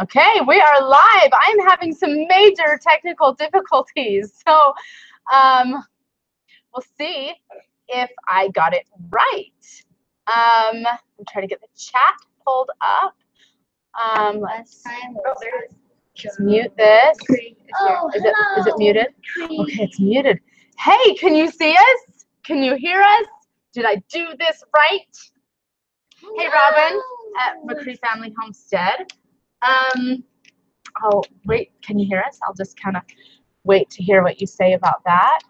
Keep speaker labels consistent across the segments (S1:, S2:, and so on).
S1: Okay, we are live. I'm having some major technical difficulties, so we'll see if I got it right. I'm trying to get the chat pulled up. Let's just mute this. Is it muted? Okay, it's muted. Hey, can you see us? Can you hear us? Did I do this right? Hey, Robin at McCree Family Homestead. Oh, wait, can you hear us? I'll just kind of wait to hear what you say about that.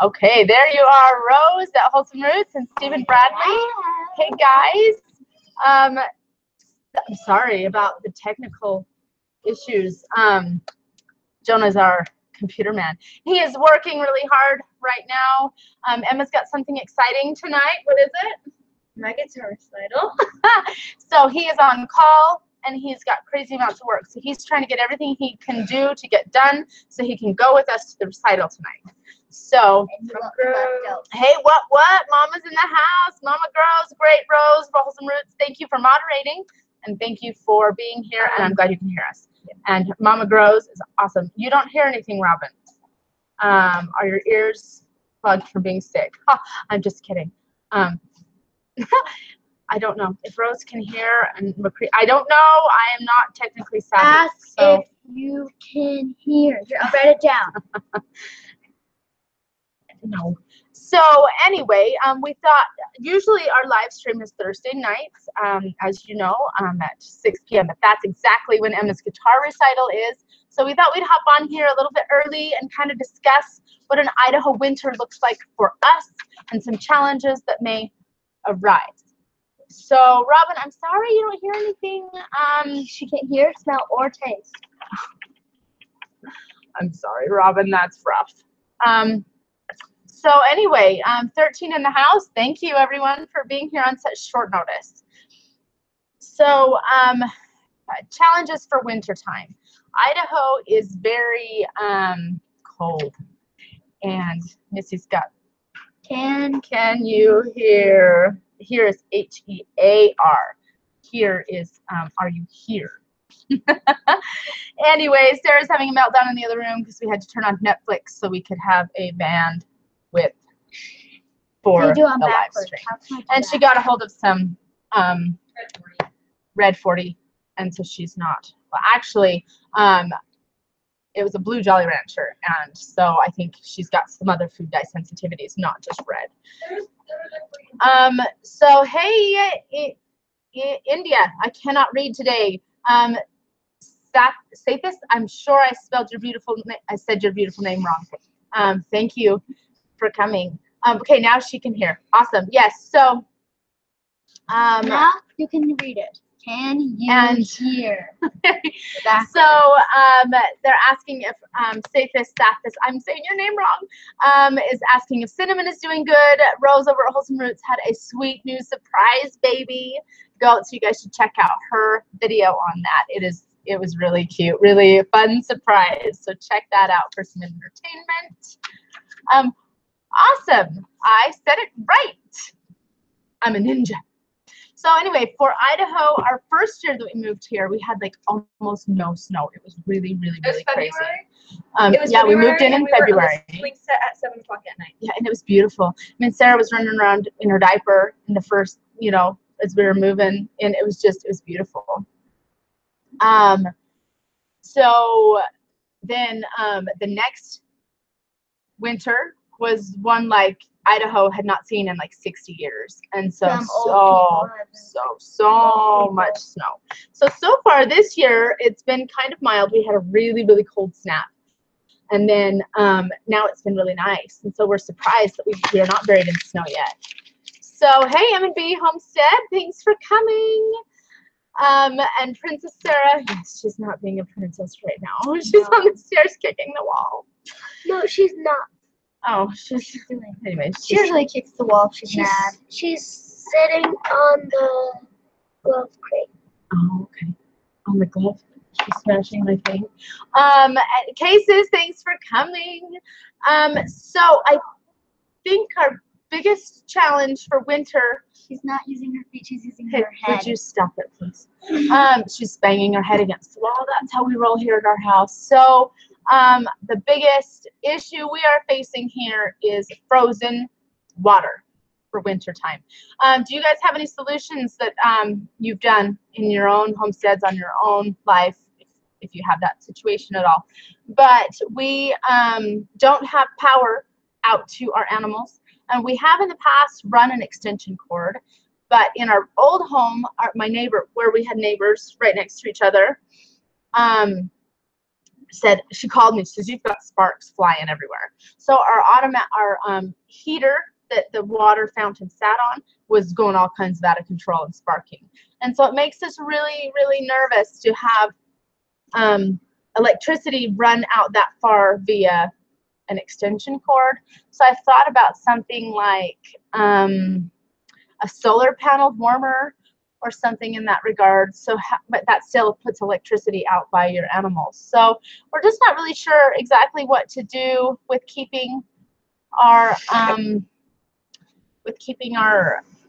S1: Okay, there you are, Rose at Wholesome Roots and Stephen Bradley. Hey, guys. I'm sorry about the technical issues. Jonah's our computer man. He is working really hard right now. Emma's got something exciting tonight. What is it?
S2: My guitar recital.
S1: So he is on call and he's got crazy amounts of work. So he's trying to get everything he can do to get done so he can go with us to the recital tonight. So, hey, what? Mama's in the house. Mama Grows, great Rose, Wholesome Roots. Thank you for moderating and thank you for being here. And I'm glad you can hear us. And Mama Grows is awesome. You don't hear anything, Robin. Are your ears plugged from being sick? Oh, I'm just kidding. I don't know if Rose can hear and McCree. I don't know. I am not technically savvy.
S2: Ask if you can hear. Here, I'll write it down.
S1: No. So anyway, we thought usually our live stream is Thursday nights, as you know, at 6 p.m. But that's exactly when Emma's guitar recital is. So we thought we'd hop on here a little bit early and kind of discuss what an Idaho winter looks like for us and some challenges that may arise. So Robin, I'm sorry you don't hear anything.
S2: She can't hear, smell, or taste.
S1: I'm sorry, Robin, that's rough. So anyway, 13 in the house. Thank you everyone for being here on such short notice. So challenges for wintertime. Idaho is very cold. And Missy's got, can you hear? Here is H-E-A-R. Here is, are you here? Anyway, Sarah's having a meltdown in the other room because we had to turn on Netflix so we could have a band for the live stream. And she got a hold of some Red 40, and so she's not. Well, actually, it was a blue Jolly Rancher, and so I think she's got some other food dye sensitivities, not just red. So hey, India, I cannot read today. Sathis, I'm sure I spelled your beautiful. I said your beautiful name wrong. Thank you for coming. Okay, now she can hear. Awesome. Yes. So
S2: now you can read it. Can you hear?
S1: So they're asking if Sathis, I'm saying your name wrong, is asking if Cinnamon is doing good. Rose over at Wholesome Roots had a sweet new surprise baby. So you guys should check out her video on that. It was really cute, really fun surprise. So check that out for some entertainment. Awesome. I said it right. I'm a ninja. So anyway, for Idaho, our first year that we moved here, we had like almost no snow. It was really, really, really crazy. Yeah, we moved in February.
S2: Swing set at 7 o'clock at night.
S1: Yeah, and it was beautiful. I mean, Sarah was running around in her diaper in the first, you know, as we were moving, and it was beautiful. So then the next winter was one like Idaho had not seen in like 60 years, and so much snow. So far this year it's been kind of mild. We had a really, really cold snap, and then now it's been really nice, and so we're surprised that we are not buried in snow yet. So hey, M&B Homestead, thanks for coming. And Princess Sarah, yes, she's not being a princess right now. She's on the stairs kicking the wall.
S2: No, she's not.
S1: Oh, she's doing. Anyway,
S2: she usually kicks the wall. She's mad. She's sitting on the glove crate.
S1: Oh, okay. On the glove. She's smashing my thing. Cases, thanks for coming. So I think our biggest challenge for winter.
S2: She's not using her feet, she's using
S1: Hey,
S2: her head.
S1: would you stop it, please? She's banging her head against the wall. That's how we roll here at our house. So the biggest issue we are facing here is frozen water for winter time. Do you guys have any solutions that you've done in your own homesteads on your own life, if you have that situation at all? But we don't have power out to our animals, and we have in the past run an extension cord, but in our old home, my neighbor, where we had neighbors right next to each other, said, she called me, she says, you've got sparks flying everywhere. So our heater that the water fountain sat on was going all kinds of out of control and sparking. And so it makes us really, really nervous to have electricity run out that far via an extension cord. So I thought about something like a solar panel warmer or something in that regard. So, but that still puts electricity out by your animals. So we're just not really sure exactly what to do with keeping our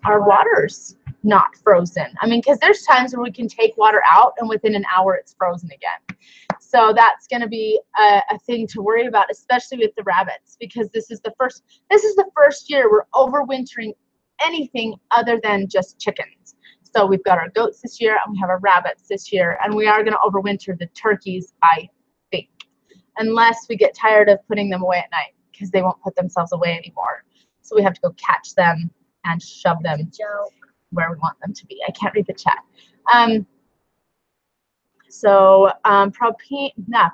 S1: waters not frozen. I mean, because there's times where we can take water out and within an hour it's frozen again. So that's going to be a thing to worry about, especially with the rabbits, because this is the first year we're overwintering anything other than just chickens. So we've got our goats this year and we have our rabbits this year, and we are going to overwinter the turkeys, I think, unless we get tired of putting them away at night, because they won't put themselves away anymore. So we have to go catch them and shove them where we want them to be. I can't read the chat.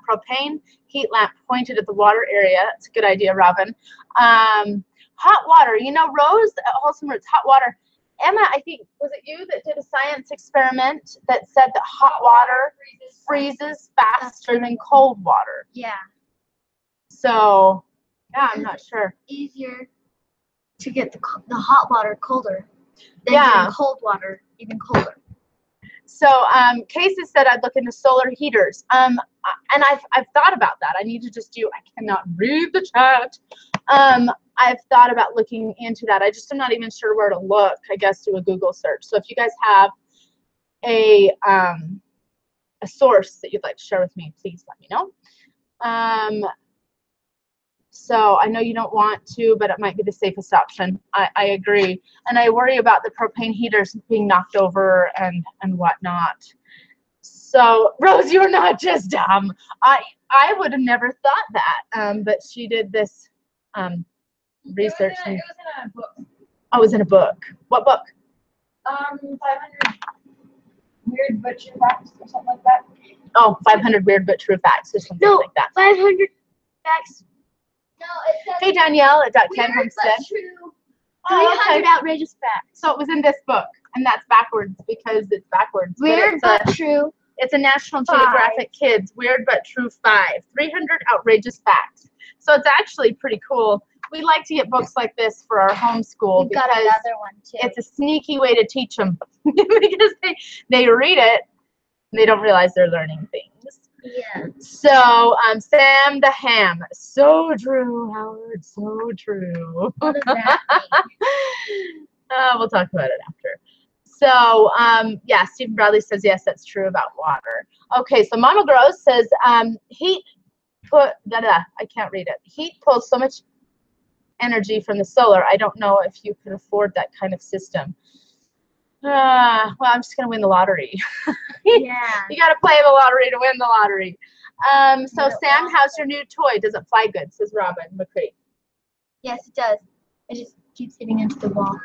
S1: Propane heat lamp pointed at the water area. That's a good idea, Robin. Hot water. You know, Rose at Wholesome Roots, hot water. Emma, I think, was it you that did a science experiment that said that hot water freezes faster than cold water?
S2: Yeah.
S1: So, yeah, I'm not sure.
S2: Easier to get the hot water colder than getting cold water even colder.
S1: So Casey said I'd look into solar heaters. And I've thought about that. I need to just do, I cannot read the chat. I've thought about looking into that. I just am not even sure where to look. I guess do a Google search. So if you guys have a source that you'd like to share with me, please let me know. So I know you don't want to, but it might be the safest option. I agree. And I worry about the propane heaters being knocked over and whatnot. So Rose, you're not just dumb. I would have never thought that. But she did this research.
S3: It was in a book.
S1: Oh, it was in a book. What book?
S3: 500 Weird but True Facts or something like that.
S1: Oh, 500 Weird but True Facts or something like that.
S2: 500 facts.
S3: No, it says
S1: Hey, Danielle at Duck 10
S3: weird
S1: Homestead.
S3: but true.
S2: 300 outrageous facts.
S1: So it was in this book, and that's backwards because it's backwards.
S2: Weird but true.
S1: It's a National Geographic Kids Weird but True 5. 300 outrageous facts. So it's actually pretty cool. We like to get books like this for our homeschool
S2: We've got
S1: because
S2: another one too.
S1: it's a sneaky way to teach them because they read it and they don't realize they're learning things.
S2: Yeah.
S1: So Sam the Ham. So true, Howard. So true.
S2: What does that mean?
S1: We'll talk about it after. So, yeah, Stephen Bradley says, yes, that's true about water. Okay, so Mama Gross says, heat pulls so much energy from the solar. I don't know if you could afford that kind of system. Well, I'm just going to win the lottery.
S2: Yeah.
S1: You got to play the lottery to win the lottery. So, Sam, how's your new toy? Does it fly good? Says Robin McCree.
S2: Yes, it does. It just keeps hitting into the wall.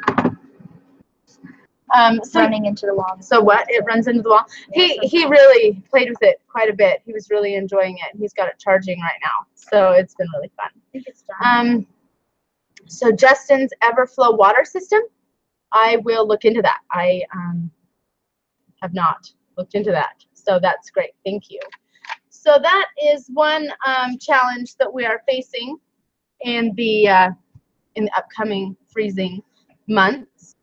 S1: Running
S2: into the wall.
S1: So what? It runs into the wall?
S2: Yeah,
S1: He really played with it quite a bit. He was really enjoying it. He's got it charging right now. So it's been really fun.
S2: I think it's done.
S1: So Justin's Everflow water system, I will look into that. I have not looked into that. So that's great. Thank you. So that is one challenge that we are facing in the upcoming freezing months.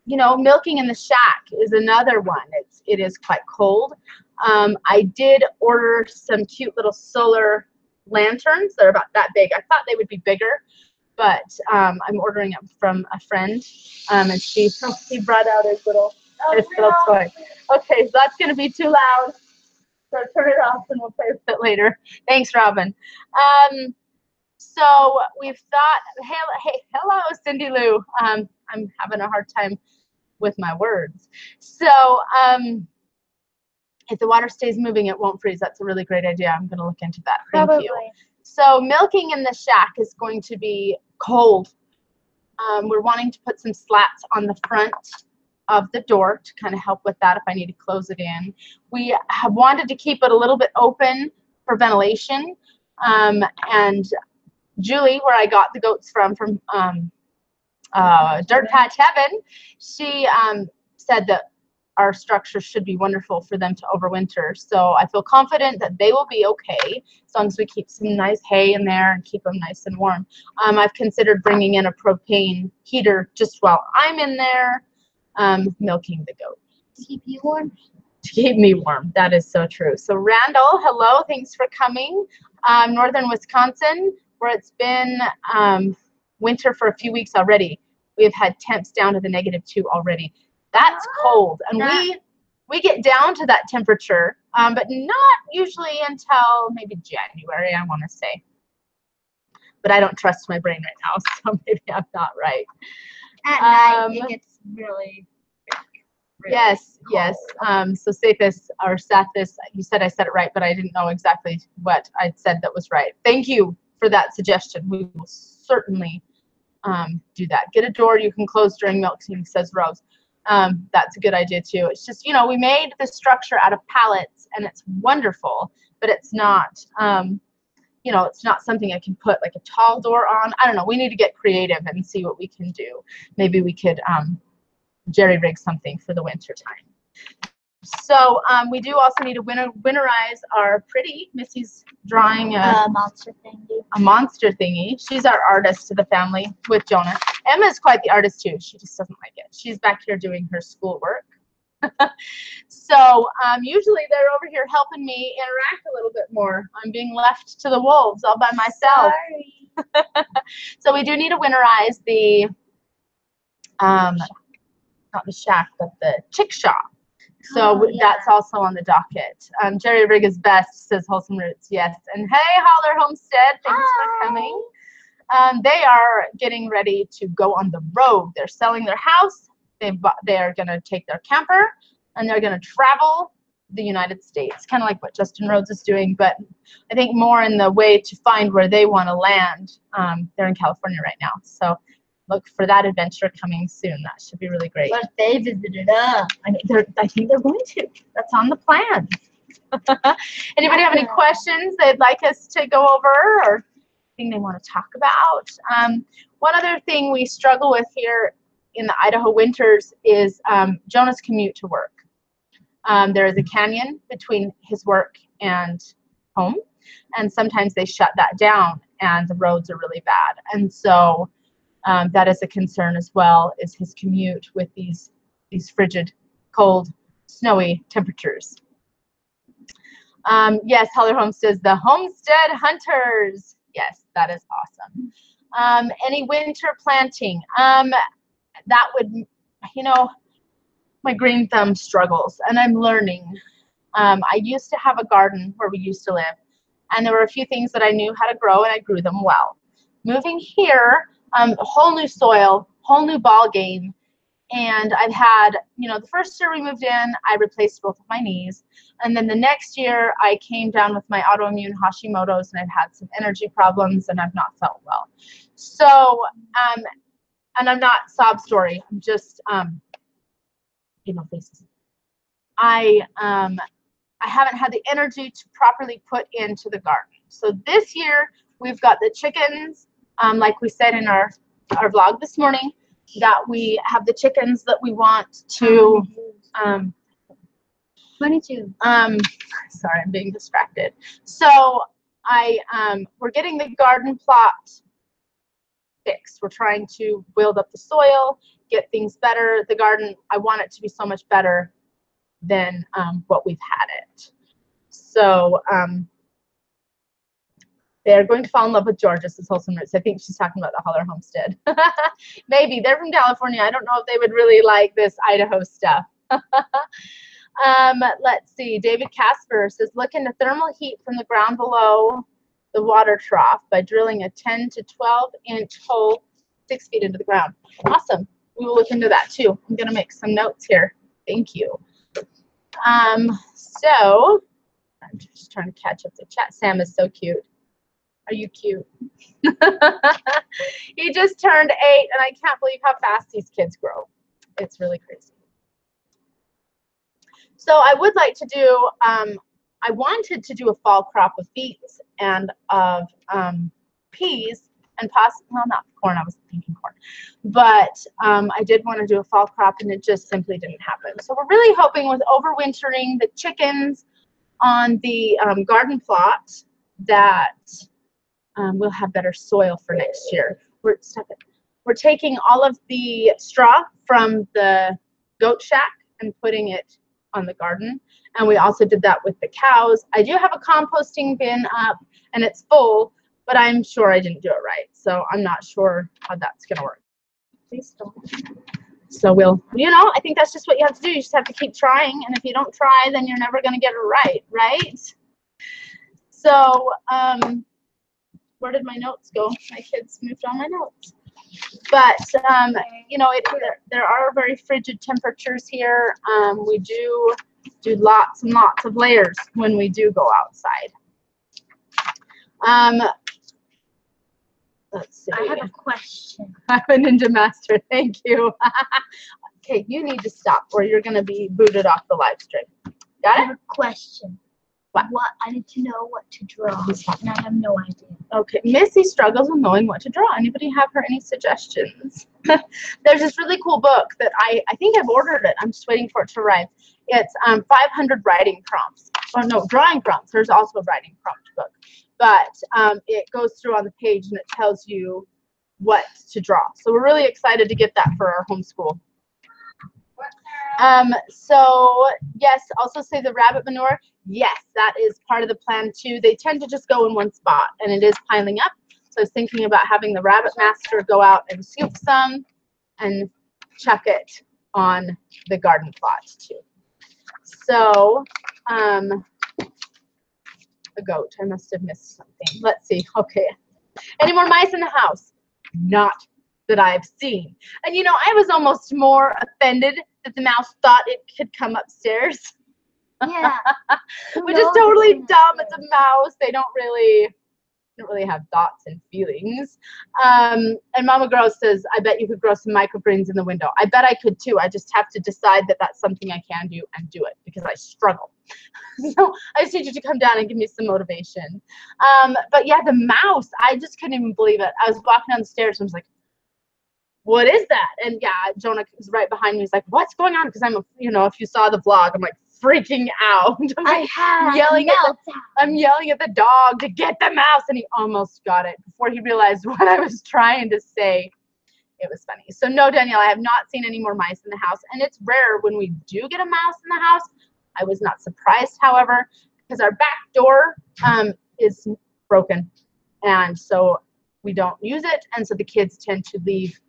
S1: You know, milking in the shack is another one. It is quite cold. I did order some cute little solar lanterns. They're about that big. I thought they would be bigger, but I'm ordering it from a friend, and he brought out his little toy. Okay, so that's going to be too loud, so turn it off and we'll play with it later. Thanks, Robin. So we've thought, hey, hello, Cindy Lou. I'm having a hard time with my words. So if the water stays moving, it won't freeze. That's a really great idea. I'm going to look into that. Thank you. So milking in the shack is going to be cold. We're wanting to put some slats on the front of the door to kind of help with that if I need to close it in. We have wanted to keep it a little bit open for ventilation. And Julie, where I got the goats from Dirt Patch Heaven, she said that our structure should be wonderful for them to overwinter. So I feel confident that they will be okay as long as we keep some nice hay in there and keep them nice and warm. I've considered bringing in a propane heater just while I'm in there milking the goat.
S2: To keep you warm?
S1: To keep me warm. That is so true. So Randall, hello. Thanks for coming. Northern Wisconsin, where it's been winter for a few weeks already. We've had temps down to the -2 already. That's cold, and we get down to that temperature, but not usually until maybe January, I want to say. But I don't trust my brain right now, so maybe I'm not right.
S2: At night, it gets really
S1: yes,
S2: cold.
S1: yes. So Sathis, or Sathis, you said I said it right, but I didn't know exactly what I said that was right. Thank you for that suggestion. We will certainly do that. Get a door you can close during milking, says Rose. That's a good idea too. It's just, you know, we made the structure out of pallets and it's wonderful, but it's not, you know, it's not something I can put like a tall door on. I don't know. We need to get creative and see what we can do. Maybe we could jerry rig something for the winter time. So we do also need to winterize our pretty. Missy's drawing
S2: a monster thingy.
S1: A monster thingy. She's our artist to the family with Jonah. Emma's quite the artist too. She just doesn't like it. She's back here doing her schoolwork. So usually they're over here helping me interact a little bit more. I'm being left to the wolves all by myself.
S2: Sorry.
S1: So we do need to winterize the not the shack, but the chick shop. So that's also on the docket. Jerry Rig is best, says Wholesome Roots. Yes. And hey, Holler Homestead, thanks for coming. They are getting ready to go on the road. They're selling their house. They are going to take their camper, and they're going to travel the United States, kind of like what Justin Rhodes is doing, but I think more in the way to find where they want to land. They're in California right now. So look for that adventure coming soon. That should be really great.
S2: But they visited us.
S1: I think they're going to. That's on the plan. Anybody have any questions they'd like us to go over or anything they want to talk about? One other thing we struggle with here in the Idaho winters is Jonah's commute to work. There is a canyon between his work and home, and sometimes they shut that down and the roads are really bad. And so that is a concern as well, is his commute with these frigid, cold, snowy temperatures. Yes, Holler Homestead, the Homestead Hunters. Yes, that is awesome. Any winter planting? That would, you know, my green thumb struggles, and I'm learning. I used to have a garden where we used to live, and there were a few things that I knew how to grow, and I grew them well. Moving here, a whole new soil, whole new ball game, and I've had, you know, the first year we moved in, I replaced both of my knees, and then the next year I came down with my autoimmune Hashimoto's, and I've had some energy problems, and I've not felt well. So, and I'm not sob story, I'm just, you know, faces. I haven't had the energy to properly put into the garden. So this year we've got the chickens, like we said in our vlog this morning, that we have the chickens that we want to
S2: 22.
S1: Sorry, I'm being distracted. So we're getting the garden plot fixed. We're trying to build up the soil, get things better. The garden, I want it to be so much better than what we've had it. So They're going to fall in love with George's wholesome roots. I think she's talking about the Holler Homestead. Maybe. They're from California. I don't know if they would really like this Idaho stuff. Let's see. David Casper says, look into thermal heat from the ground below the water trough by drilling a 10 to 12-inch hole 6 feet into the ground. Awesome. We will look into that too. I'm going to make some notes here. Thank you. So I'm just trying to catch up the chat. Sam is so cute. Are you cute? He just turned 8, and I can't believe how fast these kids grow. It's really crazy. So I would like to do, I wanted to do a fall crop of beets and of peas and possibly, well, not corn, I was thinking corn. But I did want to do a fall crop, and it just simply didn't happen. So we're really hoping with overwintering the chickens on the garden plot that we'll have better soil for next year. We're taking all of the straw from the goat shack and putting it on the garden, and we also did that with the cows. I do have a composting bin up, and it's full, but I'm sure I didn't do it right, so I'm not sure how that's gonna work. Please don't. So we'll, you know, I think that's just what you have to do. You just have to keep trying, and if you don't try, then you're never gonna get it right? So where did my notes go? My kids moved on my notes. But you know, there are very frigid temperatures here. We do lots and lots of layers when we do go outside. Let's see.
S2: I have a question.
S1: I'm a ninja master. Thank you. Okay, you need to stop, or you're going to be booted off the live stream. Got
S2: I
S1: it?
S2: have a question.
S1: What?
S2: I need to know what to draw, and I have no idea.
S1: Okay, Missy struggles with knowing what to draw. Anybody have her any suggestions? There's this really cool book that I think I've ordered it. I'm just waiting for it to arrive. It's 500 writing prompts. Oh no, drawing prompts. There's also a writing prompt book, but it goes through on the page and it tells you what to draw. So we're really excited to get that for our homeschool. So yes, also say the rabbit manure. Yes, that is part of the plan too. They tend to just go in one spot, and it is piling up. So I was thinking about having the rabbit master go out and scoop some and chuck it on the garden plot too. So a goat. I must have missed something. Let's see. Okay. Any more mice in the house? Not that I've seen. And you know, I was almost more offended that the mouse thought it could come upstairs.
S2: Yeah.
S1: Which is totally dumb. It's a mouse. They don't really have thoughts and feelings. And Mama Grow says, I bet you could grow some microgreens in the window. I bet I could too. I just have to decide that that's something I can do and do it because I struggle. So I just need you to come down and give me some motivation. But yeah, the mouse, I just couldn't even believe it. I was walking down the stairs and I was like, what is that? And yeah, Jonah was right behind me. He's like, what's going on? Because you know, if you saw the vlog, I'm like freaking out. I'm yelling at the dog to get the mouse, and he almost got it before he realized what I was trying to say. It was funny. So no, Danielle, I have not seen any more mice in the house, and it's rare when we do get a mouse in the house. I was not surprised, however, because our back door is broken, and so we don't use it, and so the kids tend to leave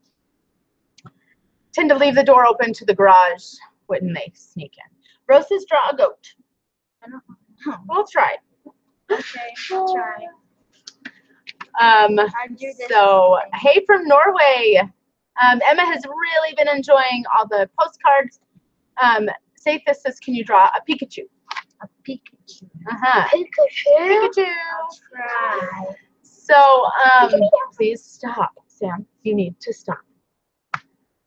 S1: the door open to the garage when they sneak in. Rose says draw a goat.
S2: I don't know.
S1: We'll try.
S2: Okay, I'll try.
S1: So hey from Norway. Emma has really been enjoying all the postcards. Saithis says, can you draw a Pikachu?
S2: A Pikachu.
S1: Pikachu.
S2: I'll try.
S1: So please stop, Sam. You need to stop.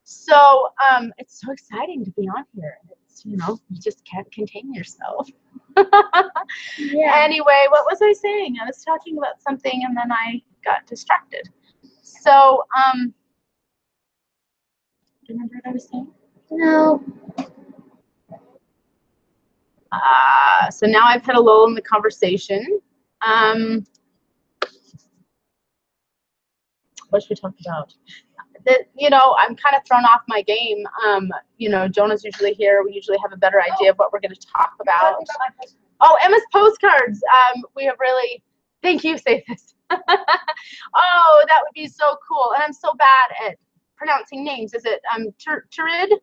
S1: So it's so exciting to be on here. It's, you know, you just can't contain yourself.
S2: Yeah.
S1: Anyway, what was I saying? I was talking about something and then I got distracted. So do you remember what I was saying?
S2: No.
S1: So now I've had a lull in the conversation. What should we talk about? You know, I'm kind of thrown off my game. You know, Jonah's usually here. We usually have a better idea of what we're going to talk about. Oh, Emma's postcards. We have really, thank you, Saithis. Oh, that would be so cool. And I'm so bad at pronouncing names. Is it Turid?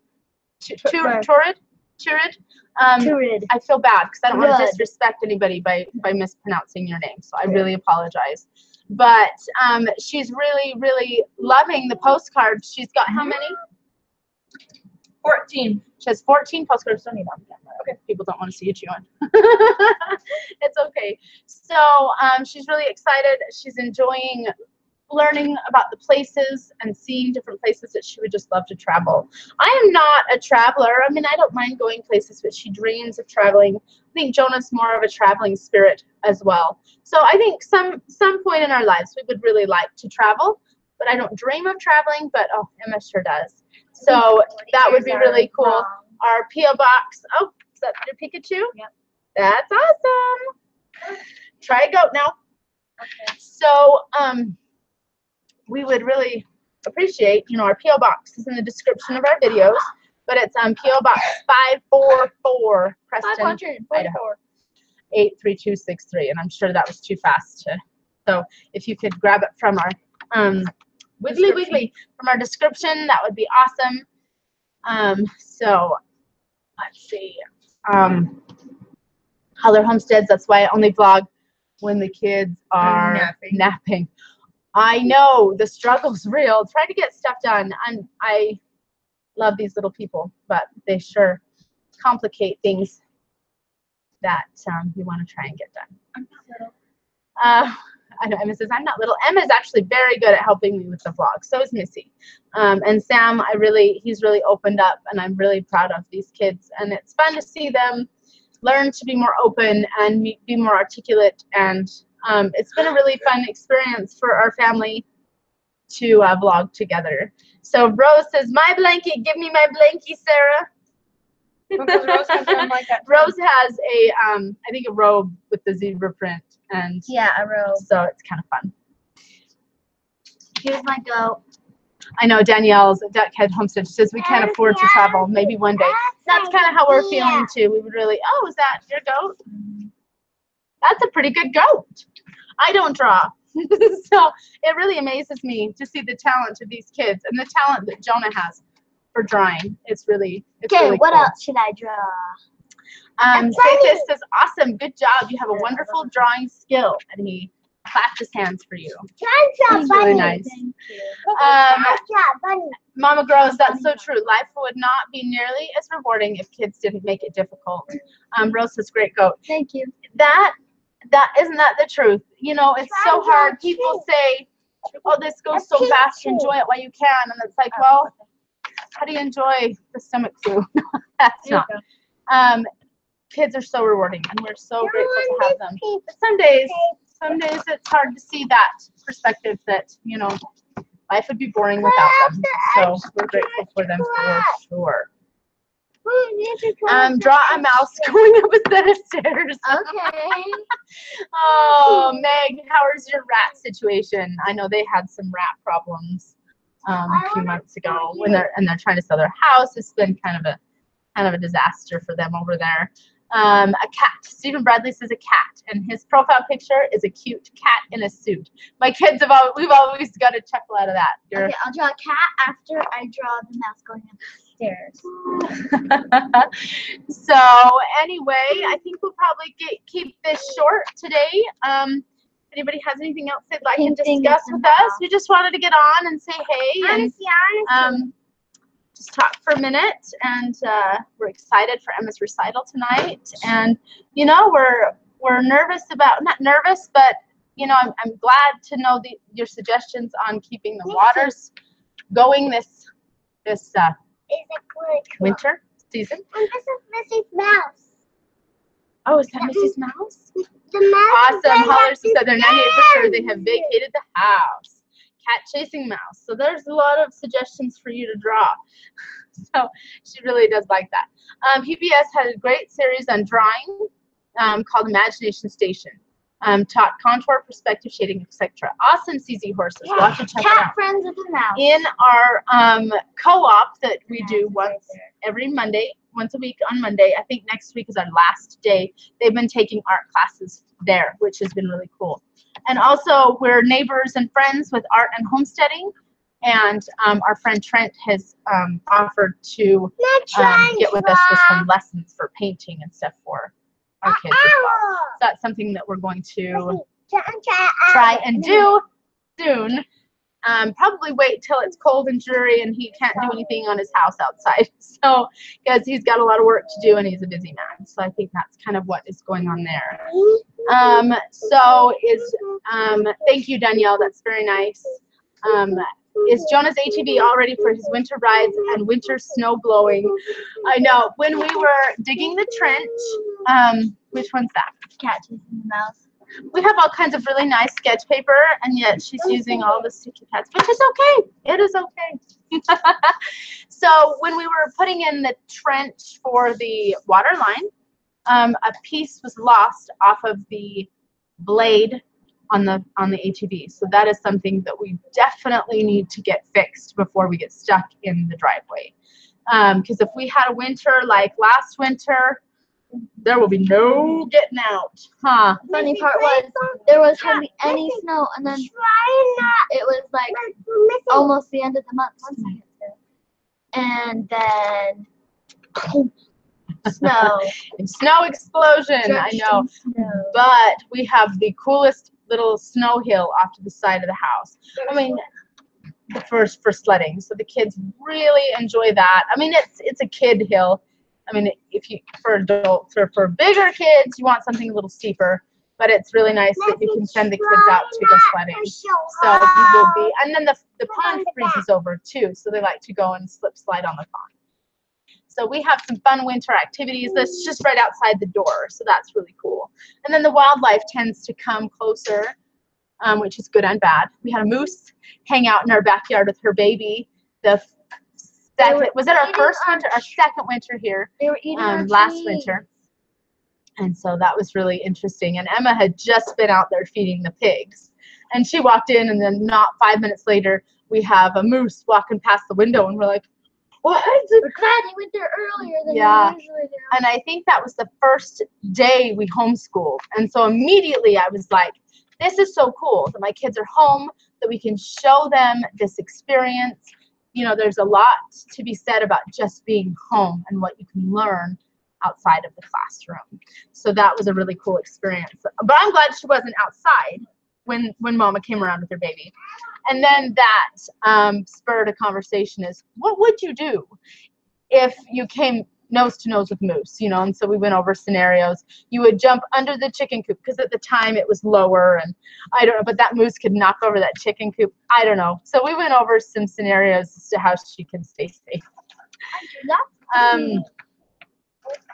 S1: Turid?
S2: Turid.
S1: I feel bad because I don't want to
S2: Turid.
S1: disrespect anybody by mispronouncing your name. So I really apologize. But she's really, really loving the postcards. She's got how many?
S3: 14.
S1: She has 14 postcards. Don't need on camera. Okay, people don't want to see you chewing. It's okay. So she's really excited. She's enjoying learning about the places and seeing different places that she would just love to travel. I am not a traveler. I mean, I don't mind going places, but she dreams of traveling. I think Jonah's more of a traveling spirit as well. So I think some point in our lives we would really like to travel, but I don't dream of traveling, but oh, Emma sure does. So that would be really cool. Our P.O. box. Oh, is that your Pikachu?
S2: Yep.
S1: That's awesome. Try a goat now.
S2: Okay.
S1: So we would really appreciate, our P.O. box is in the description of our videos, but it's P.O. box 544 Preston, Idaho 83263, and I'm sure that was too fast to. So if you could grab it from our Wiggly from our description, that would be awesome. So let's see. Other homesteads, that's why I only vlog when the kids are napping. I know the struggle's real. Try to get stuff done. I love these little people, but they sure complicate things that you want to try and get done.
S2: I'm not little.
S1: I know Emma says I'm not little. Emma is actually very good at helping me with the vlog. So is Missy. And Sam, he's really opened up, and I'm really proud of these kids. And it's fun to see them learn to be more open and be more articulate. And it's been a really fun experience for our family to vlog together. So Rose says, "My blanket, give me my blankie, Sarah."
S3: Because Rose has one like that.
S1: Rose has I think a robe with the zebra print, and
S2: Yeah, a robe.
S1: so it's kind of fun.
S2: Here's my goat.
S1: I know Danielle's at Duckhead Homestead. She says we can't afford to travel. Maybe one day. That's kind of how we're feeling too. We would really. Oh, is that your goat? That's a pretty good goat. I don't draw, so it really amazes me to see the talent of these kids and the talent that Jonah has for drawing. It's really
S2: Okay, what
S1: cool.
S2: else should I draw?
S1: Faith says, "Awesome, good job. You have a wonderful drawing skill," and he clapped his hands for you. That's really nice.
S2: Thank you.
S1: Mama Grows, that's so true. Life would not be nearly as rewarding if kids didn't make it difficult. Rose says, "Great goat."
S2: Thank you.
S1: That isn't that the truth? It's so hard. People say, "Oh, this goes so fast. Enjoy it while you can," and it's like, well, how do you enjoy the stomach flu? That's not. Kids are so rewarding, and we're so grateful to have them. But some days it's hard to see that perspective that life would be boring without them. So we're grateful for them for sure. Draw a mouse going up a set of stairs.
S2: Okay.
S1: Oh, Meg, how is your rat situation? I know they had some rat problems a few months ago when they're trying to sell their house. It's been kind of a disaster for them over there. A cat. Stephen Bradley says a cat, and his profile picture is a cute cat in a suit. My kids we've always got a chuckle out of that.
S2: Okay, I'll draw a cat after I draw the mouse going up the stairs.
S1: So anyway, I think we'll probably keep this short today. Anybody has anything else they'd like to discuss with us? We just wanted to get on and say hey and just talk for a minute, and we're excited for Emma's recital tonight. And we're nervous about, not nervous, but I'm glad to know your suggestions on keeping the waters going this winter season.
S2: And this is Missy's mouse.
S1: Oh, is that Missy's mouse?
S2: The mouse.
S1: Awesome. Hollers said they're 98 for sure. They have vacated the house. Cat chasing mouse. So there's a lot of suggestions for you to draw. So she really does like that. PBS had a great series on drawing called Imagination Station. Taught contour, perspective, shading, etc. Awesome CZ horses. We'll have to check it out.
S2: Cat friends with the mouse.
S1: In our co-op that we do once every Monday once a week on Monday. I think next week is our last day. They've been taking art classes there, which has been really cool. And also, we're neighbors and friends with art and homesteading. And our friend Trent has offered to get with us with some lessons for painting and stuff for our kids as well. So that's something that we're going to try and do soon. Probably wait till it's cold and dreary and he can't do anything on his house outside. So, because he's got a lot of work to do and he's a busy man. So I think that's kind of what is going on there. Thank you, Danielle. That's very nice. Is Jonah's ATV all ready for his winter rides and winter snow blowing? I know. When we were digging the trench, which one's that?
S2: Cat chasing the mouse.
S1: We have all kinds of really nice sketch paper, and yet she's using all the sticky pads, which is okay. It is okay. So when we were putting in the trench for the water line, a piece was lost off of the blade on the ATV. So that is something that we definitely need to get fixed before we get stuck in the driveway. Because if we had a winter like last winter, there will be no getting out, huh?
S2: Funny part was there was hardly any snow, and then it was like almost the end of the month. And then snow.
S1: Snow explosion, I know. But we have the coolest little snow hill off to the side of the house. I mean, for sledding. So the kids really enjoy that. I mean, it's a kid hill. I mean, for adults or for bigger kids, you want something a little steeper, but it's really nice that you can send the kids out to go sledding. So he will be, and then the pond freezes over too, so they like to go and slide on the pond. So we have some fun winter activities that's just right outside the door, so that's really cool. And then the wildlife tends to come closer, which is good and bad. We had a moose hang out in our backyard with her baby. Was it our first winter, our second winter here?
S2: They were eating
S1: last winter. And so that was really interesting. And Emma had just been out there feeding the pigs. And she walked in, and then not 5 minutes later, we have a moose walking past the window, and we're like, what?
S2: We're glad they went there earlier than they usually do.
S1: And I think that was the first day we homeschooled. And so immediately I was like, this is so cool that my kids are home, that we can show them this experience. You know, there's a lot to be said about just being home and what you can learn outside of the classroom. So that was a really cool experience. But I'm glad she wasn't outside when Mama came around with her baby. And then that spurred a conversation is, what would you do if you came nose to nose with moose, you know? And so we went over scenarios. You would jump under the chicken coop, because at the time it was lower, and I don't know, but that moose could knock over that chicken coop. I don't know. So we went over some scenarios as to how she can stay safe.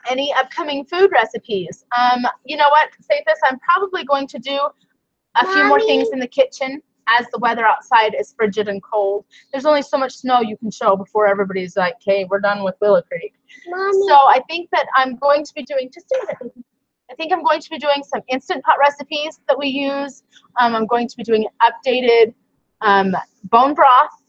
S1: Any upcoming food recipes? You know what, Safis, I'm probably going to do a few more things in the kitchen as the weather outside is frigid and cold. There's only so much snow you can show before everybody's like, okay, we're done with Willow Creek. So I think that I'm going to be doing, just a minute, baby. I think I'm going to be doing some Instant Pot recipes that we use. I'm going to be doing updated bone broth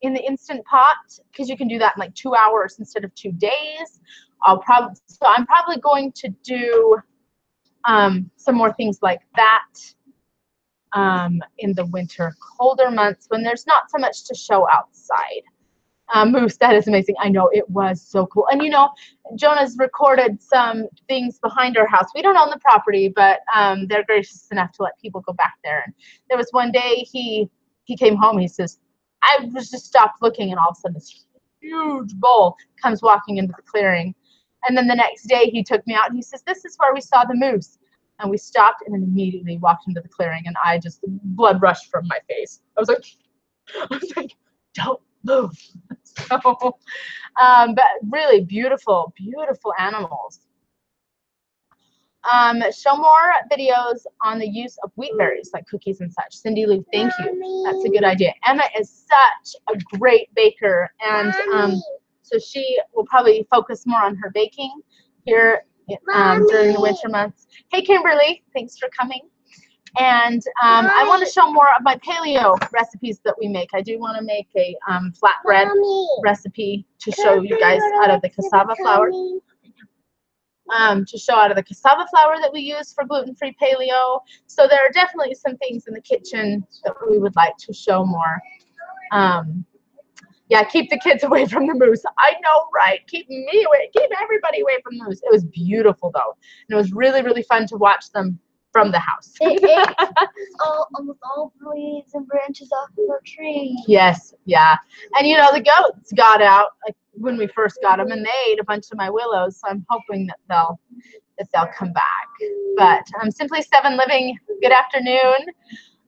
S1: in the Instant Pot, because you can do that in like 2 hours instead of 2 days. So I'm probably going to do some more things like that in the winter, colder months when there's not so much to show outside. Moose, that is amazing. I know, it was so cool. And you know, Jonah's recorded some things behind our house. We don't own the property, but they're gracious enough to let people go back there. And there was one day he came home, he says, I was just stopped looking, and all of a sudden this huge bull comes walking into the clearing. And then the next day he took me out and he says, this is where we saw the moose. And we stopped and then immediately walked into the clearing, and I just, blood rushed from my face. I was like, don't move. So, but really beautiful, beautiful animals. Show more videos on the use of wheat berries like cookies and such. Cindy Lou, thank you. That's a good idea. Emma is such a great baker, and so she will probably focus more on her baking here during the winter months. Hey, Kimberly, thanks for coming. And I want to show more of my paleo recipes that we make. I do want to make a flatbread recipe to show you guys out of the cassava flour. To show out of the cassava flour that we use for gluten-free paleo. So there are definitely some things in the kitchen that we would like to show more. Yeah, keep the kids away from the moose. I know, right? Keep me away. Keep everybody away from the moose. It was beautiful, though. And it was really, really fun to watch them from the house.
S2: They ate almost all the leaves and branches off of our tree.
S1: Yes, yeah. And, you know, the goats got out like when we first got them, and they ate a bunch of my willows. So I'm hoping that they'll come back. But Simply 7 Living, good afternoon.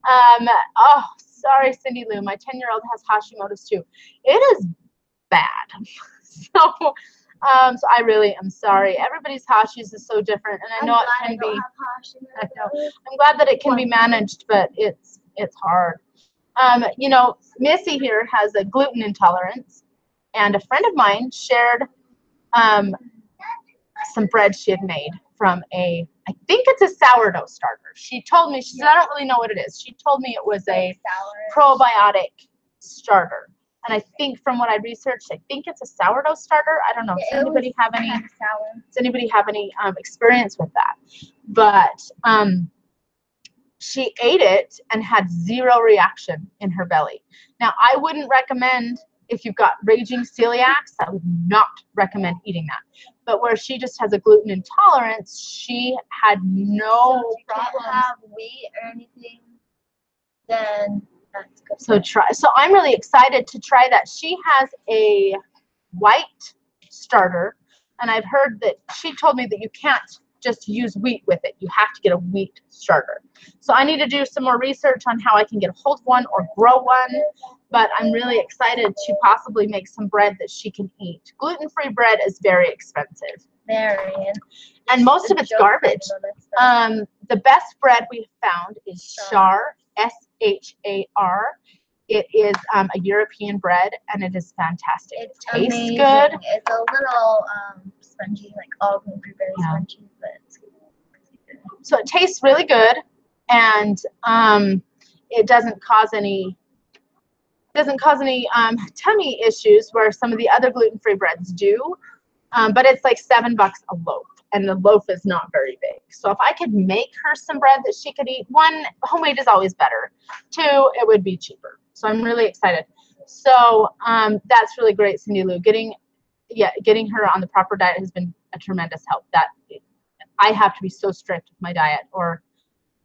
S1: Oh, sorry, Cindy Lou. My 10-year-old has Hashimoto's too. It is bad. So I really am sorry. Everybody's Hashis is so different, and I know it can be. I know. I'm glad that it can be managed, but it's hard. You know, Missy here has a gluten intolerance, and a friend of mine shared some bread she had made from I think it's a sourdough starter. She told me, she said, I don't really know what it is. She told me it was a probiotic starter. And I think from what I researched, I think it's a sourdough starter. I don't know. Does anybody have any experience with that? But she ate it and had zero reaction in her belly. Now, I wouldn't recommend, if you've got raging celiacs, I would not recommend eating that. But where she just has a gluten intolerance, she had no problems.
S2: If you can't have wheat or anything, then that's good.
S1: So I'm really excited to try that. She has a white starter, and I've heard that she told me that you can't just use wheat with it. You have to get a wheat starter. So I need to do some more research on how I can get a hold of one or grow one. But I'm really excited to possibly make some bread that she can eat. Gluten-free bread is very expensive.
S2: Very.
S1: And most of it's garbage. The best bread we've found is Shar, S-H-A-R. It is a European bread, and it is fantastic.
S2: It
S1: tastes
S2: amazing.
S1: good.
S2: It's a little spongy, like all gluten-free bread is spongy, but it's good.
S1: So it tastes really good, and it doesn't cause any tummy issues where some of the other gluten-free breads do. But it's like $7 a loaf, and the loaf is not very big. So if I could make her some bread that she could eat, one, homemade is always better. Two, it would be cheaper. So I'm really excited. So that's really great, Cindy Lou. Getting her on the proper diet has been a tremendous help. I have to be so strict with my diet, or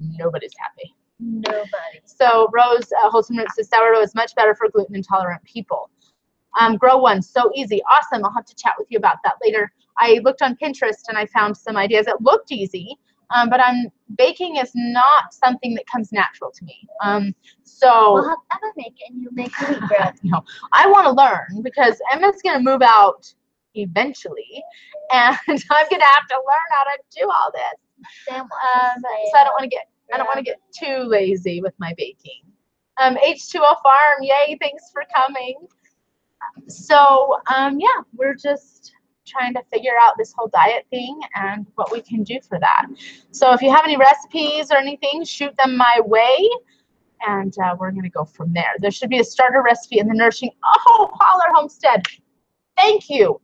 S1: nobody's happy.
S2: Nobody.
S1: So Rose Wholesome Roots says sourdough is much better for gluten intolerant people. Grow one, so easy, awesome. I'll have to chat with you about that later. I looked on Pinterest and I found some ideas that looked easy, but baking is not something that comes natural to me. So
S2: we'll have Emma make it, and you make wheat bread.
S1: No, I want to learn because Emma's going to move out eventually, and I'm going to have to learn how to do all this. So I don't want to get too lazy with my baking. H2O Farm, yay! Thanks for coming. So yeah, we're just trying to figure out this whole diet thing and what we can do for that. So if you have any recipes or anything, shoot them my way, and we're going to go from there. There should be a starter recipe in the Nourishing Holler Homestead. Thank you.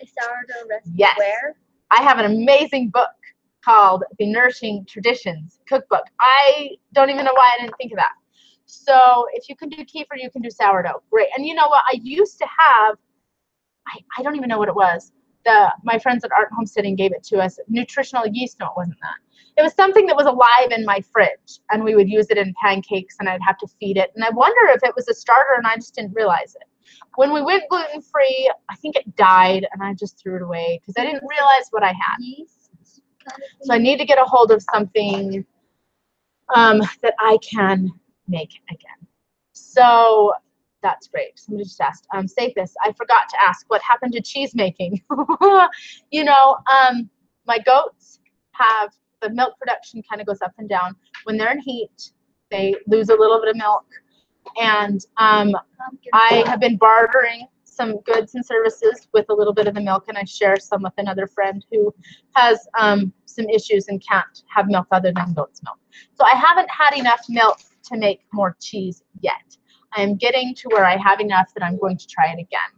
S2: A sourdough recipe.
S1: Yes.
S2: Where?
S1: I have an amazing book called The Nourishing Traditions Cookbook. I don't even know why I didn't think of that. So if you can do kefir, you can do sourdough. Great. And you know what? I used to have, I don't even know what it was. My friends at Art Homesteading gave it to us. Nutritional yeast. No, it wasn't that. It was something that was alive in my fridge, and we would use it in pancakes, and I'd have to feed it. And I wonder if it was a starter, and I just didn't realize it. When we went gluten-free, I think it died, and I just threw it away because I didn't realize what I had.
S2: Yeast kind of thing.
S1: So I need to get a hold of something that I can make again. So that's great. Somebody just asked, save this. I forgot to ask what happened to cheese making. You know, my goats have, the milk production kind of goes up and down. When they're in heat, they lose a little bit of milk. And I have been bartering some goods and services with a little bit of the milk, and I share some with another friend who has some issues and can't have milk other than goat's milk. So I haven't had enough milk to make more cheese yet. I am getting to where I have enough that I'm going to try it again.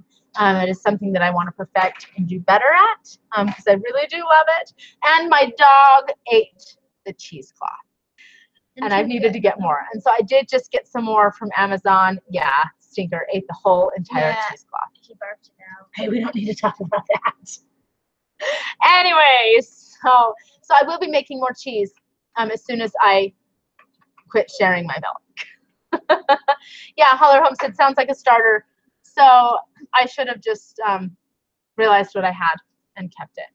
S1: It is something that I want to perfect and do better at because I really do love it. And my dog ate the cheesecloth. And I've needed to get more. And so I did just get some more from Amazon. Yeah, Stinker ate the whole entire cheesecloth.
S2: He barfed it out.
S1: Hey, we don't need to talk about that. Anyways, so I will be making more cheese as soon as I quit sharing my milk. Yeah, Holler Homestead sounds like a starter. So I should have just realized what I had and kept it.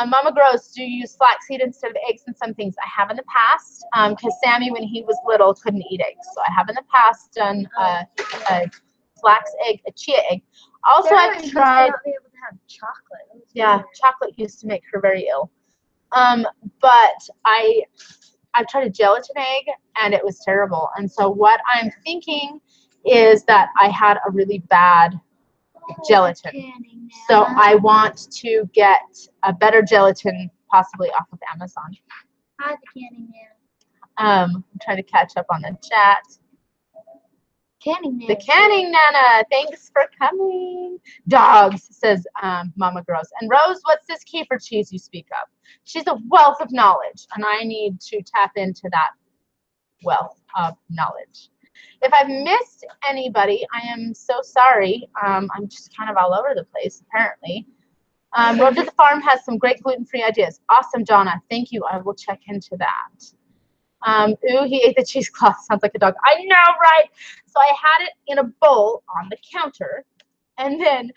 S1: Mama Gross, do you use flaxseed instead of eggs in some things? I have in the past, because Sammy, when he was little, couldn't eat eggs. So I have in the past done a flax egg, a chia egg. Also, I've tried.
S2: Not be able to have chocolate.
S1: Yeah, chocolate used to make her very ill. But I've tried a gelatin egg, and it was terrible. And so what I'm thinking is that I had a really bad gelatin. So I want to get a better gelatin, possibly off of Amazon.
S2: Hi, the canning man.
S1: I'm trying to catch up on the chat.
S2: Canning man.
S1: The canning nana, thanks for coming. Dogs, says Mama Gross. And Rose, what's this kefir cheese you speak of? She's a wealth of knowledge, and I need to tap into that wealth of knowledge. If I've missed anybody, I am so sorry. I'm just kind of all over the place, apparently. Road to the Farm has some great gluten-free ideas. Awesome, Jonna. Thank you. I will check into that. Ooh, he ate the cheesecloth. Sounds like a dog. I know, right? So I had it in a bowl on the counter, and then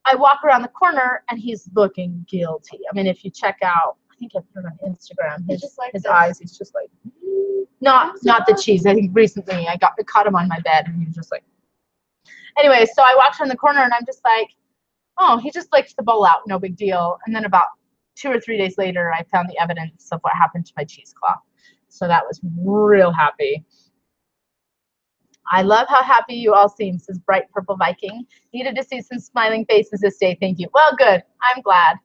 S1: I walk around the corner, and he's looking guilty. I mean, if you check out, I think I put it on Instagram, his eyes, he's just like, not the cheese. I think recently I caught him on my bed, and he was just like, anyway, so I walked around the corner, and I'm just like, oh, he just licked the bowl out, no big deal. And then about 2 or 3 days later, I found the evidence of what happened to my cheesecloth. So that was real happy. I love how happy you all seem, says Bright Purple Viking. Needed to see some smiling faces this day. Thank you. Well, good. I'm glad.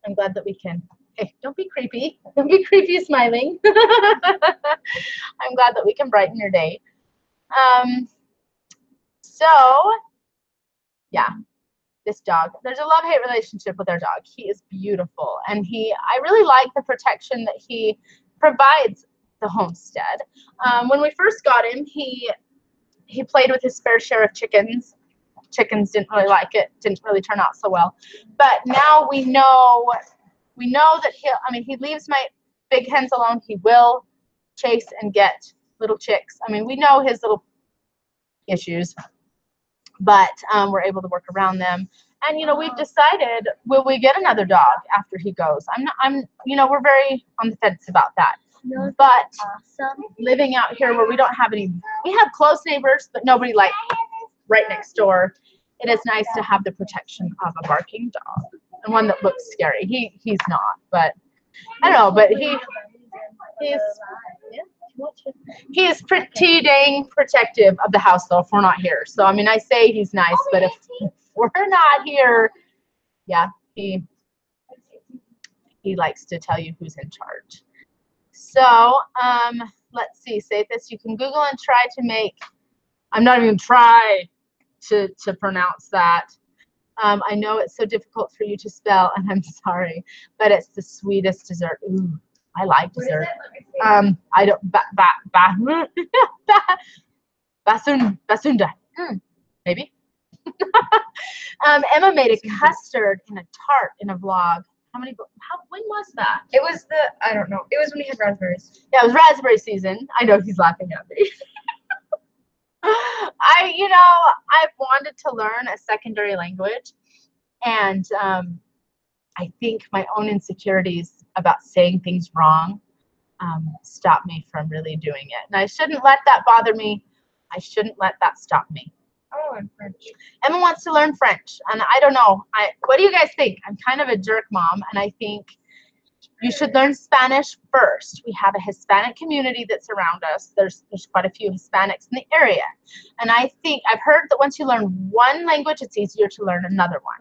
S1: I'm glad that we can. Hey, don't be creepy. Don't be creepy smiling. I'm glad that we can brighten your day. So, yeah, this dog. There's a love-hate relationship with our dog. He is beautiful, and I really like the protection that he provides the homestead. When we first got him, he played with his fair share of chickens. Chickens didn't really like it. Didn't really turn out so well. But now we know that he leaves my big hens alone. He will chase and get little chicks. I mean, we know his little issues, but we're able to work around them. And, we've decided, will we get another dog after he goes? We're very on the fence about that. But living out here where we don't have we have close neighbors, but nobody like right next door. It is nice to have the protection of a barking dog and one that looks scary. He's not, but I don't know, but he is pretty dang protective of the house though if we're not here. So I mean, I say he's nice, but if we're not here, yeah, he likes to tell you who's in charge. So let's see, say this. You can Google and try to make. I'm not even try to pronounce that. I know it's so difficult for you to spell, and I'm sorry, but it's the sweetest dessert. Ooh, I like dessert. I don't basunda. Maybe. Emma made a custard in a tart in a vlog. When was that?
S3: It was I don't know. It was when we had raspberries.
S1: Yeah, it was raspberry season. I know he's laughing at me. I've wanted to learn a secondary language, and I think my own insecurities about saying things wrong stop me from really doing it. And I shouldn't let that bother me. I shouldn't let that stop me.
S3: Oh, and French.
S1: Emma wants to learn French, and I don't know. What do you guys think? I'm kind of a jerk mom, and I think You should learn Spanish first. We have a Hispanic community that's around us. There's quite a few Hispanics in the area. And I've heard that once you learn one language, it's easier to learn another one.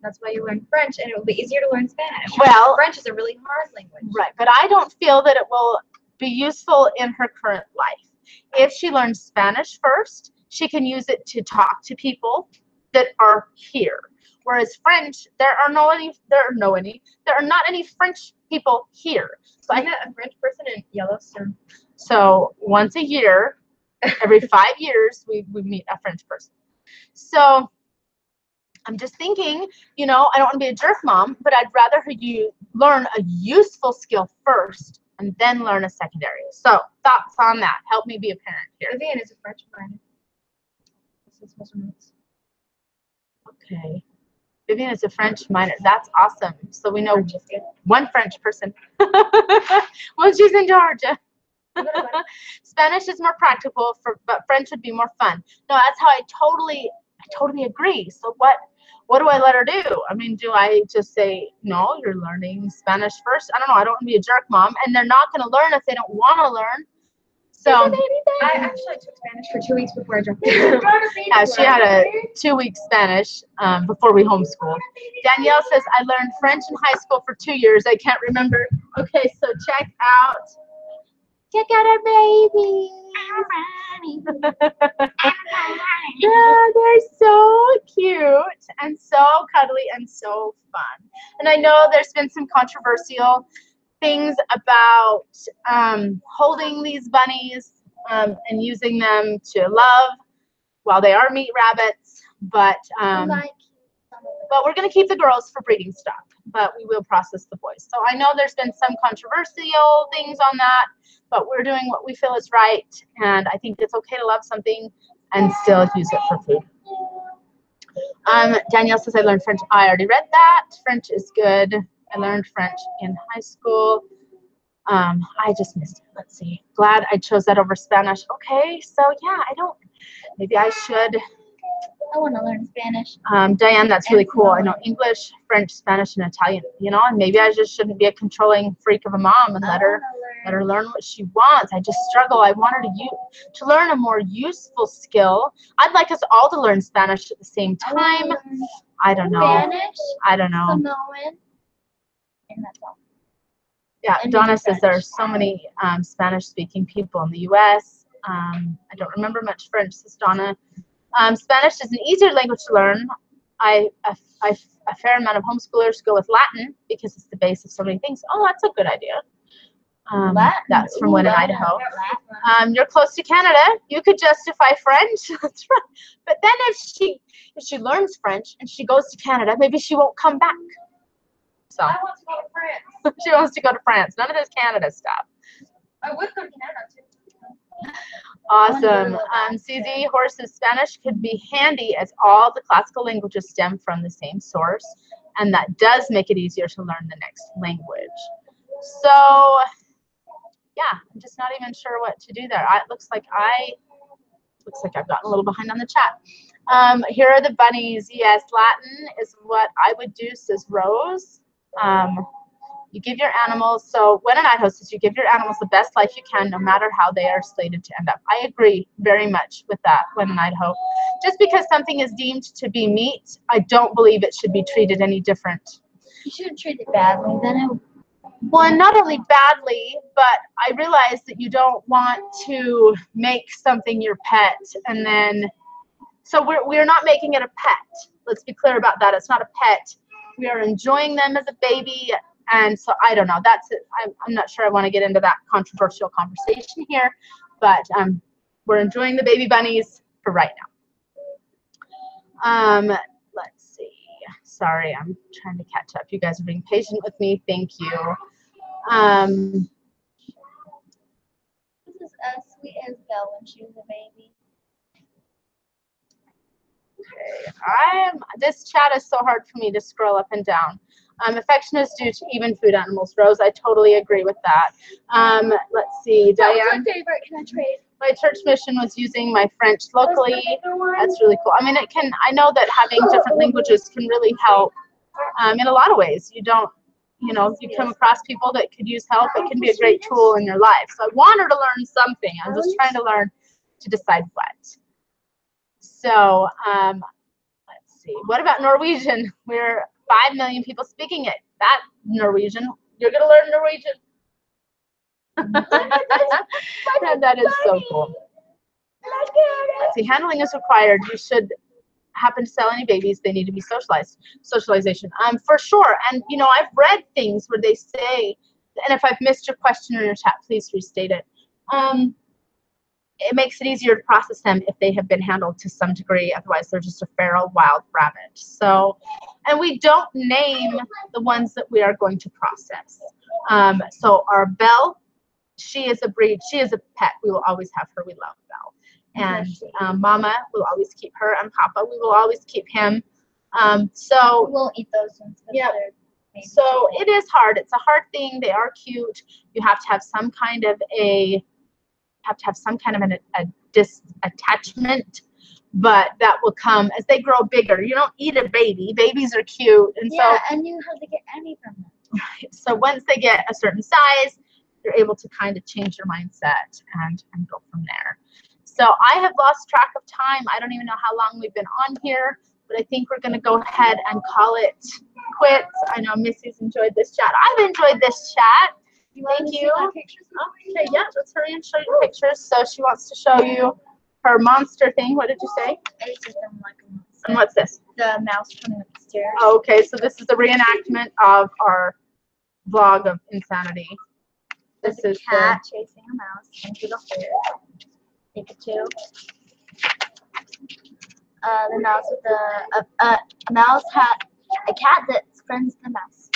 S2: That's why you learn French, and it will be easier to learn Spanish.
S1: Well,
S2: French is a really hard language.
S1: Right, but I don't feel that it will be useful in her current life. If she learns Spanish first, she can use it to talk to people that are here. Whereas French, there are not any French people here. So
S2: I met a French person in Yellowstone.
S1: So once a year, every 5 years, we meet a French person. So I'm just thinking, I don't want to be a jerk mom, but I'd rather you learn a useful skill first and then learn a secondary. So thoughts on that? Help me be a parent here.
S2: Vivian is a French minor.
S1: Okay. Vivian is a French minor. That's awesome. So we know one French person. Well, she's in Georgia. Spanish is more practical, but French would be more fun. No, that's how I totally agree. So what do I let her do? I mean, do I just say, no, you're learning Spanish first? I don't know. I don't want to be a jerk mom. And they're not going to learn if they don't want to learn. So
S2: I actually took Spanish for 2 weeks before I dropped it.
S1: Yeah, she had a 2-week Spanish before we homeschooled. Danielle says, I learned French in high school for 2 years. I can't remember. Okay, so check out our baby. Yeah, they're so cute and so cuddly and so fun. And I know there's been some controversial things about holding these bunnies and using them to love while they are meat rabbits, but we're going to keep the girls for breeding stock, but we will process the boys. So I know there's been some controversial things on that, but we're doing what we feel is right, and I think it's okay to love something and still use it for food. Danielle says, I learned French. I already read that. French is good. I learned French in high school. I just missed it. Let's see. Glad I chose that over Spanish. Okay, so yeah, maybe I should.
S2: I want to learn Spanish.
S1: Diane, that's really cool. I know English, French, Spanish, and Italian, and maybe I just shouldn't be a controlling freak of a mom and let her learn what she wants. I just struggle. I want her to learn a more useful skill. I'd like us all to learn Spanish at the same time. I don't know.
S2: Spanish,
S1: I don't know.
S2: Samoan, and that's all.
S1: Yeah, Donna says there are so many Spanish-speaking people in the U.S. I don't remember much French, says Donna. Spanish is an easier language to learn. A fair amount of homeschoolers go with Latin because it's the base of so many things. Oh, that's a good idea. That's from Willow in Idaho. You're close to Canada. You could justify French. That's right. But then if she learns French and she goes to Canada, maybe she won't come back. So
S3: I want to go to France.
S1: she wants to go to France. None of this Canada stuff.
S3: I would go to Canada too.
S1: Awesome. CZ, horses Spanish could be handy as all the classical languages stem from the same source, and that does make it easier to learn the next language. So yeah, I'm just not even sure what to do there. It looks like I've gotten a little behind on the chat. Here are the bunnies. Yes, Latin is what I would do, says Rose. You give your animals, so when an Idaho says you give your animals the best life you can, no matter how they are slated to end up. I agree very much with that, when in Idaho. Just because something is deemed to be meat, I don't believe it should be treated any different.
S2: You shouldn't treat it badly, then it.
S1: Well, not only badly, but I realize that you don't want to make something your pet, and then, so we're not making it a pet. Let's be clear about that. It's not a pet. We are enjoying them as a baby. And so I don't know. That's it. I'm not sure I want to get into that controversial conversation here, but we're enjoying the baby bunnies for right now. Let's see. Sorry, I'm trying to catch up. You guys are being patient with me. Thank you.
S2: This is sweet Isabel when she was a baby.
S1: Okay. This chat is so hard for me to scroll up and down. Affection is due to even food animals. Rose, I totally agree with that. Let's see, Diane.
S2: What's my favorite? Can I trade?
S1: My church mission was using my French locally. That's really cool. I mean, I know that having different languages can really help in a lot of ways. You don't you know, if you come across people that could use help, it can be a great tool in your life. So I want her to learn something. I'm just trying to learn to decide what. So let's see. What about Norwegian? We're 5 million people speaking it. That Norwegian, you're going to learn Norwegian. That is so cool. Let's see. Handling is required. You should happen to sell any babies, they need to be socialized. Socialization, for sure. And you know, I've read things where they say, and if I've missed your question or your chat, please restate it. It makes it easier to process them if they have been handled to some degree. Otherwise, they're just a feral wild rabbit. So, and we don't name the ones that we are going to process. So our Belle, she is a breed. She is a pet. We will always have her. We love Belle. And Mama will always keep her, and Papa, we will always keep him. So
S2: we'll eat those ones.
S1: Yeah. So it is hard. It's a hard thing. They are cute. You have to have some kind of a disattachment, but that will come as they grow bigger. You don't eat a baby. Babies are cute, and
S2: yeah, and you hardly get any from them.
S1: Right. So once they get a certain size, you're able to kind of change your mindset and go from there. So I have lost track of time. I don't even know how long we've been on here, but I think we're going to go ahead and call it quits. I know Missy's enjoyed this chat. I've enjoyed this chat. Thank you. Okay, yeah, let's hurry and show you pictures. So she wants to show you her monster thing. What did you say?
S2: It's just like a monster.
S1: And what's this?
S2: The mouse coming up the stairs.
S1: Okay, so this is a reenactment of our vlog of insanity. This is
S2: a cat chasing a mouse into the hole. Pikachu. The mouse with a mouse had a cat that's friends with the mouse.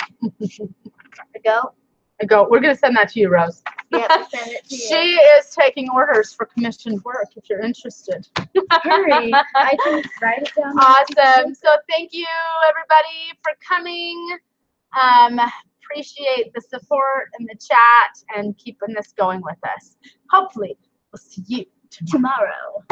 S2: A goat.
S1: A goat. We're gonna send that to you, Rose.
S2: Yep, send it to you.
S1: She is taking orders for commissioned work if you're interested.
S2: Hurry! I can write it down.
S1: Awesome. So thank you everybody for coming. Appreciate the support and the chat and keeping this going with us. Hopefully we'll see you tomorrow.